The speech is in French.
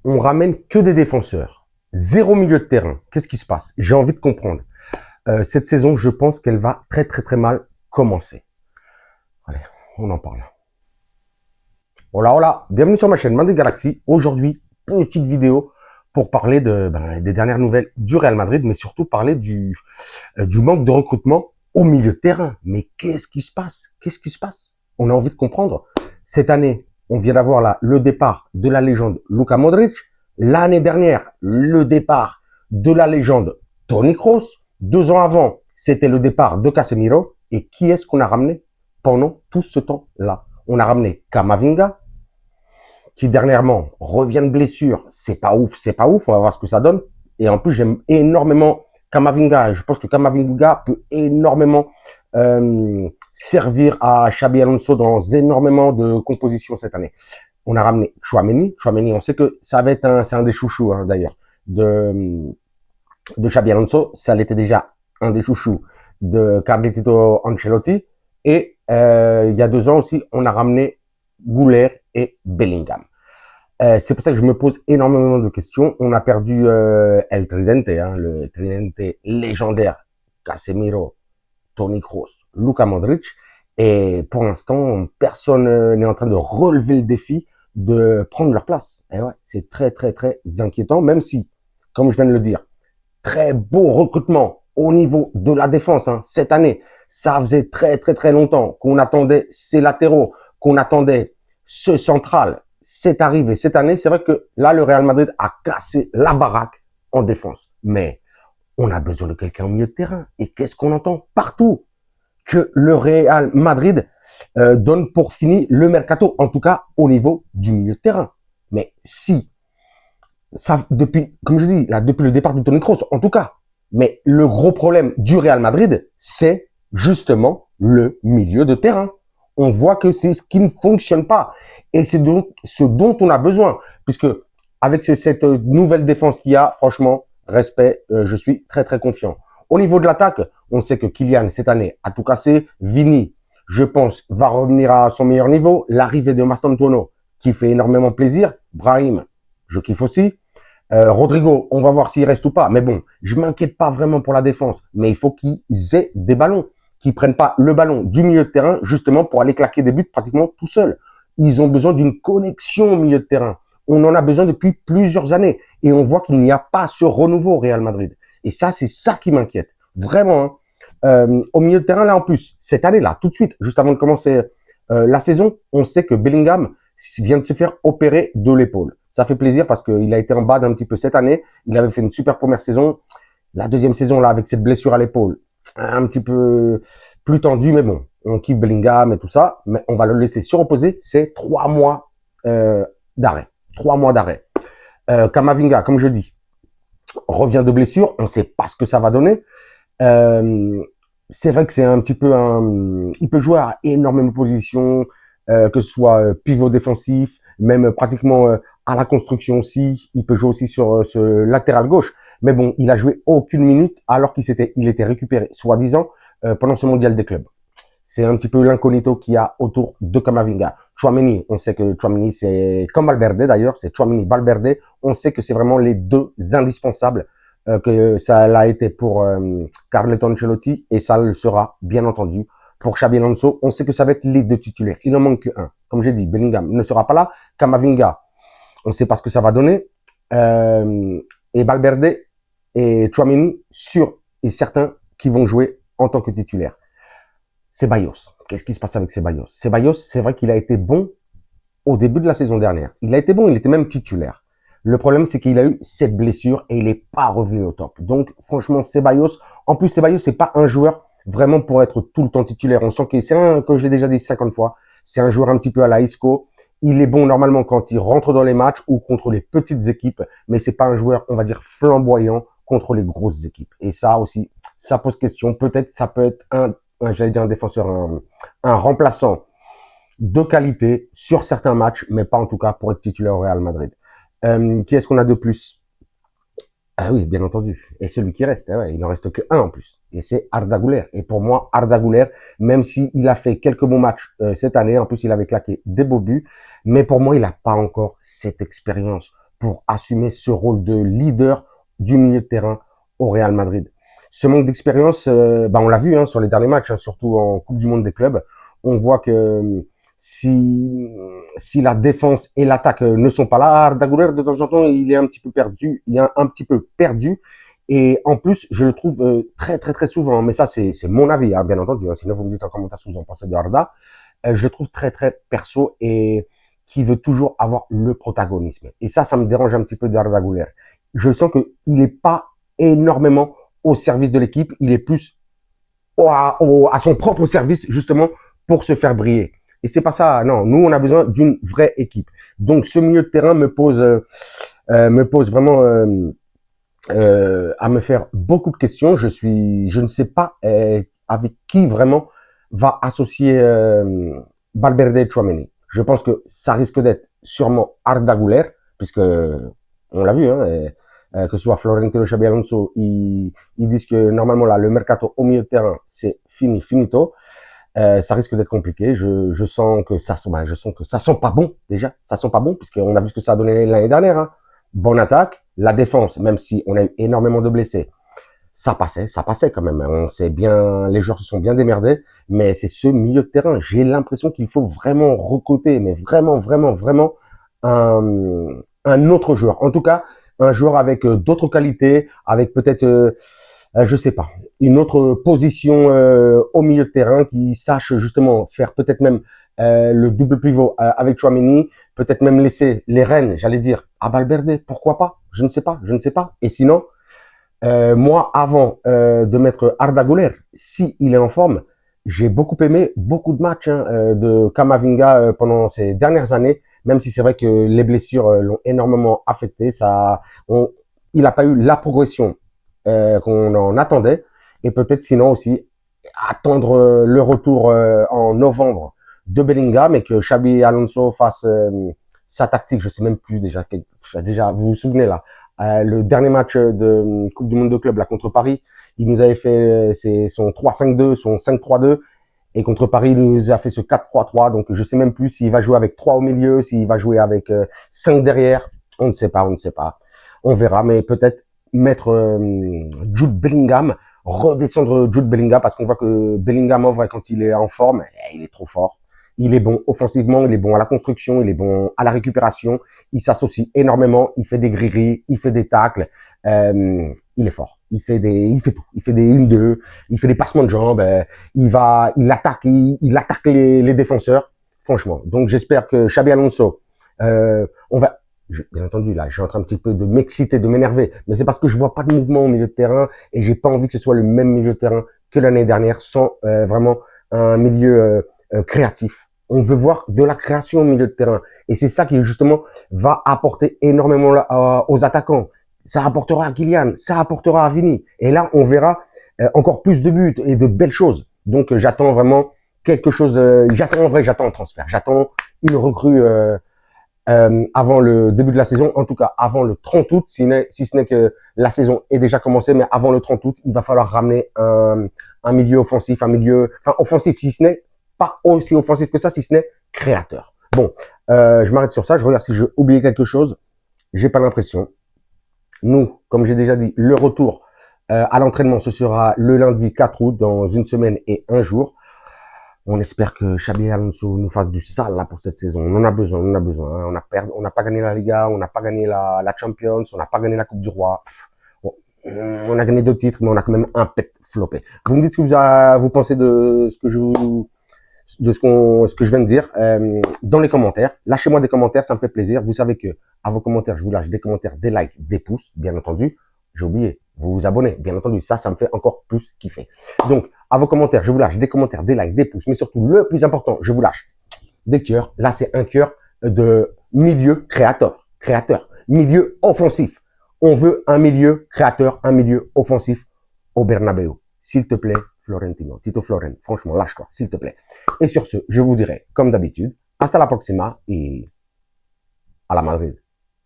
on ramène que des défenseurs. Zéro milieu de terrain. Qu'est-ce qui se passe? J'ai envie de comprendre. Cette saison, je pense qu'elle va très très très mal commencer. Allez, on en parle. Hola, hola. Bienvenue sur ma chaîne Madrid Galaxy. Aujourd'hui, petite vidéo pour parler des dernières nouvelles du Real Madrid, mais surtout parler du manque de recrutement au milieu de terrain. Mais qu'est-ce qui se passe? Qu'est-ce qui se passe? On a envie de comprendre. Cette année, on vient d'avoir là le départ de la légende Luka Modric. L'année dernière, le départ de la légende Toni Kroos. 2 ans avant, c'était le départ de Casemiro. Et qui est-ce qu'on a ramené pendant tout ce temps-là? On a ramené Camavinga, qui dernièrement revient de blessure. C'est pas ouf, c'est pas ouf. On va voir ce que ça donne. Et en plus, j'aime énormément Camavinga. Je pense que Camavinga peut énormément servir à Xabi Alonso dans énormément de compositions cette année. On a ramené Tchouaméni. Tchouaméni, on sait que ça va être c'est un des chouchous d'ailleurs de Xabi Alonso. Ça l'était déjà un des chouchous de Carleto Ancelotti. Et il y a 2 ans aussi, on a ramené Goulet et Bellingham. C'est pour ça que je me pose énormément de questions. On a perdu El Tridente, le Tridente légendaire, Casemiro, Toni Kroos, Luka Modric. Et pour l'instant, personne n'est en train de relever le défi de prendre leur place. Et ouais, c'est très, très, très inquiétant, même si, comme je viens de le dire, très beau recrutement au niveau de la défense. Cette année, ça faisait très, très, très longtemps qu'on attendait ces latéraux, qu'on attendait ce central. C'est arrivé cette année. C'est vrai que là, le Real Madrid a cassé la baraque en défense. Mais on a besoin de quelqu'un au milieu de terrain. Et qu'est-ce qu'on entend partout? Que le Real Madrid donne pour fini le mercato, en tout cas au niveau du milieu de terrain. Mais si, ça, depuis, comme je dis, là, depuis le départ de Toni Kroos, en tout cas, mais le gros problème du Real Madrid, c'est justement le milieu de terrain. On voit que c'est ce qui ne fonctionne pas. Et c'est donc ce dont on a besoin. Puisque avec cette nouvelle défense qu'il y a, franchement, respect, je suis très très confiant. Au niveau de l'attaque, on sait que Kylian, cette année, a tout cassé. Vini, je pense, va revenir à son meilleur niveau. L'arrivée de Mastantuono, qui fait énormément plaisir. Brahim, je kiffe aussi. Rodrigo, on va voir s'il reste ou pas. Mais bon, je m'inquiète pas vraiment pour la défense. Mais il faut qu'ils aient des ballons, qu'ils prennent pas le ballon du milieu de terrain, justement pour aller claquer des buts pratiquement tout seul. Ils ont besoin d'une connexion au milieu de terrain. On en a besoin depuis plusieurs années. Et on voit qu'il n'y a pas ce renouveau au Real Madrid. Et ça, c'est ça qui m'inquiète. Vraiment. Au milieu de terrain, là, en plus, cette année-là, tout de suite, juste avant de commencer la saison, on sait que Bellingham vient de se faire opérer de l'épaule. Ça fait plaisir parce qu'il a été en bas d'un petit peu cette année. Il avait fait une super première saison. La deuxième saison, là, avec cette blessure à l'épaule, un petit peu plus tendue, mais bon, on kiffe Bellingham et tout ça, mais on va le laisser se reposer. C'est 3 mois d'arrêt. 3 mois d'arrêt. Camavinga, comme je dis, revient de blessure. On ne sait pas ce que ça va donner. C'est vrai que c'est un petit peu il peut jouer à énormément de positions, que ce soit pivot défensif, même pratiquement à la construction aussi. Il peut jouer aussi sur ce latéral gauche. Mais bon, il a joué aucune minute alors il était récupéré, soi-disant, pendant ce mondial des clubs. C'est un petit peu l'incognito qu'il y a autour de Camavinga. Tchouaméni, on sait que Tchouaméni, c'est comme Valverde d'ailleurs, c'est Tchouaméni, Valverde. On sait que c'est vraiment les 2 indispensables, que ça l'a été pour Carleto Ancelotti et ça le sera bien entendu pour Xabi Alonso. On sait que ça va être les 2 titulaires. Il n'en manque qu'un. Comme j'ai dit, Bellingham ne sera pas là. Camavinga, on ne sait pas ce que ça va donner. Et Valverde et Tchouaméni, sûr et certain qui vont jouer en tant que titulaire. Ceballos. Qu'est-ce qui se passe avec Ceballos? Ceballos, c'est vrai qu'il a été bon au début de la saison dernière. Il a été bon, il était même titulaire. Le problème, c'est qu'il a eu cette blessure et il n'est pas revenu au top. Donc, franchement, Ceballos, en plus, Ceballos, c'est pas un joueur vraiment pour être tout le temps titulaire. On sent que comme je l'ai déjà dit 50 fois, c'est un joueur un petit peu à la Isco. Il est bon normalement quand il rentre dans les matchs ou contre les petites équipes, mais c'est pas un joueur, on va dire, flamboyant contre les grosses équipes. Et ça aussi, ça pose question. Peut-être, ça peut être j'allais dire un défenseur, un remplaçant de qualité sur certains matchs, mais pas en tout cas pour être titulaire au Real Madrid. Qui est-ce qu'on a de plus? Ah oui, bien entendu. Et celui qui reste, ouais, il en reste que un en plus. Et c'est Arda Güler. Et pour moi, Arda Güler, même s'il a fait quelques bons matchs cette année, en plus il avait claqué des beaux buts, mais pour moi, il n'a pas encore cette expérience pour assumer ce rôle de leader du milieu de terrain au Real Madrid. Ce manque d'expérience, on l'a vu sur les derniers matchs, surtout en Coupe du Monde des clubs. On voit que si la défense et l'attaque ne sont pas là, Arda Güler, de temps en temps, il est un petit peu perdu. Il est un petit peu perdu. Et en plus, je le trouve très, très, très souvent, mais ça, c'est mon avis, bien entendu. Sinon, vous me dites en commentaire ce que vous en pensez de Arda. Je le trouve très, très perso et qui veut toujours avoir le protagonisme. Et ça me dérange un petit peu d'Arda Güler. Je sens qu'il n'est pas énormément au service de l'équipe. Il est plus à son propre service, justement, pour se faire briller. Et c'est pas ça. Non, nous, on a besoin d'une vraie équipe. Donc, ce milieu de terrain me pose vraiment à me faire beaucoup de questions. Je ne sais pas avec qui vraiment va associer Valverde et Tchouaméni. Je pense que ça risque d'être sûrement Arda Güler, puisque on l'a vu, que ce soit Florentino, Xabi Alonso, ils disent que normalement là, le mercato au milieu de terrain, c'est finito. Ça risque d'être compliqué. Je sens que ça sent pas bon déjà. Ça sent pas bon puisqu'on a vu ce que ça a donné l'année dernière. Bonne attaque, la défense, même si on a eu énormément de blessés, ça passait quand même. On sait bien, les joueurs se sont bien démerdés, mais c'est ce milieu de terrain. J'ai l'impression qu'il faut vraiment recruter, mais vraiment un autre joueur. En tout cas, un joueur avec d'autres qualités, avec peut-être, je sais pas, une autre position au milieu de terrain qui sache justement faire peut-être même le double pivot avec Tchouaméni, peut-être même laisser les rênes, j'allais dire, à Valverde, pourquoi pas? Je ne sais pas. Et sinon, moi, avant de mettre Arda Güler, si il est en forme, j'ai beaucoup aimé beaucoup de matchs de Camavinga pendant ces dernières années, même si c'est vrai que les blessures l'ont énormément affecté. Il n'a pas eu la progression qu'on en attendait, et peut-être sinon aussi attendre le retour en novembre de Bellingham et que Xabi Alonso fasse sa tactique. Je sais même plus déjà. Vous vous souvenez là, le dernier match de Coupe du Monde de club là contre Paris, il nous avait fait son 3-5-2, son 5-3-2. Et contre Paris, il nous a fait ce 4-3-3. Donc, je sais même plus s'il va jouer avec 3 au milieu, s'il va jouer avec 5 derrière. On ne sait pas. On verra. Mais peut-être mettre Jude Bellingham, redescendre Jude Bellingham, parce qu'on voit que Bellingham, en vrai, quand il est en forme, il est trop fort. Il est bon offensivement, il est bon à la construction, il est bon à la récupération. Il s'associe énormément, il fait des grilleries, il fait des tacles. Il est fort. Il fait tout. Il fait des 1-2, il fait des passements de jambes. Il attaque les défenseurs. Franchement. Donc j'espère que Xabi Alonso, bien entendu, là, je suis en train un petit peu de m'exciter, de m'énerver, mais c'est parce que je vois pas de mouvement au milieu de terrain et j'ai pas envie que ce soit le même milieu de terrain que l'année dernière, sans vraiment un milieu créatif. On veut voir de la création au milieu de terrain. Et c'est ça qui, justement, va apporter énormément aux attaquants. Ça apportera à Kylian, ça apportera à Vini. Et là, on verra encore plus de buts et de belles choses. Donc, j'attends vraiment quelque chose. J'attends un transfert. J'attends une recrue avant le début de la saison. En tout cas, avant le 30 août, si ce n'est que la saison est déjà commencée. Mais avant le 30 août, il va falloir ramener un milieu offensif, offensif, si ce n'est pas aussi offensif que ça, si ce n'est créateur. Bon, je m'arrête sur ça. Je regarde si j'ai oublié quelque chose. J'ai pas l'impression. Nous, comme j'ai déjà dit, le retour à l'entraînement, ce sera le lundi 4 août, dans une semaine et un jour. On espère que Xabi Alonso nous fasse du sale là pour cette saison. On en a besoin. On n'a pas gagné la Liga, on n'a pas gagné la Champions, on n'a pas gagné la Coupe du Roi. Bon, on a gagné 2 titres, mais on a quand même un pet flopé. Vous me dites ce que vous pensez de ce que je viens de dire dans les commentaires. Lâchez-moi des commentaires, ça me fait plaisir. Vous savez que à vos commentaires, je vous lâche des commentaires, des likes, des pouces, bien entendu. J'ai oublié, vous vous abonnez, bien entendu. Ça me fait encore plus kiffer. Donc, à vos commentaires, je vous lâche des commentaires, des likes, des pouces, mais surtout, le plus important, je vous lâche des cœurs. Là, c'est un cœur de milieu créateur, milieu offensif. On veut un milieu créateur, un milieu offensif au Bernabéu. S'il te plaît, Florentino, Tito Floren, franchement, lâche-toi, s'il te plaît. Et sur ce, je vous dirai, comme d'habitude, hasta la próxima et à la Madrid.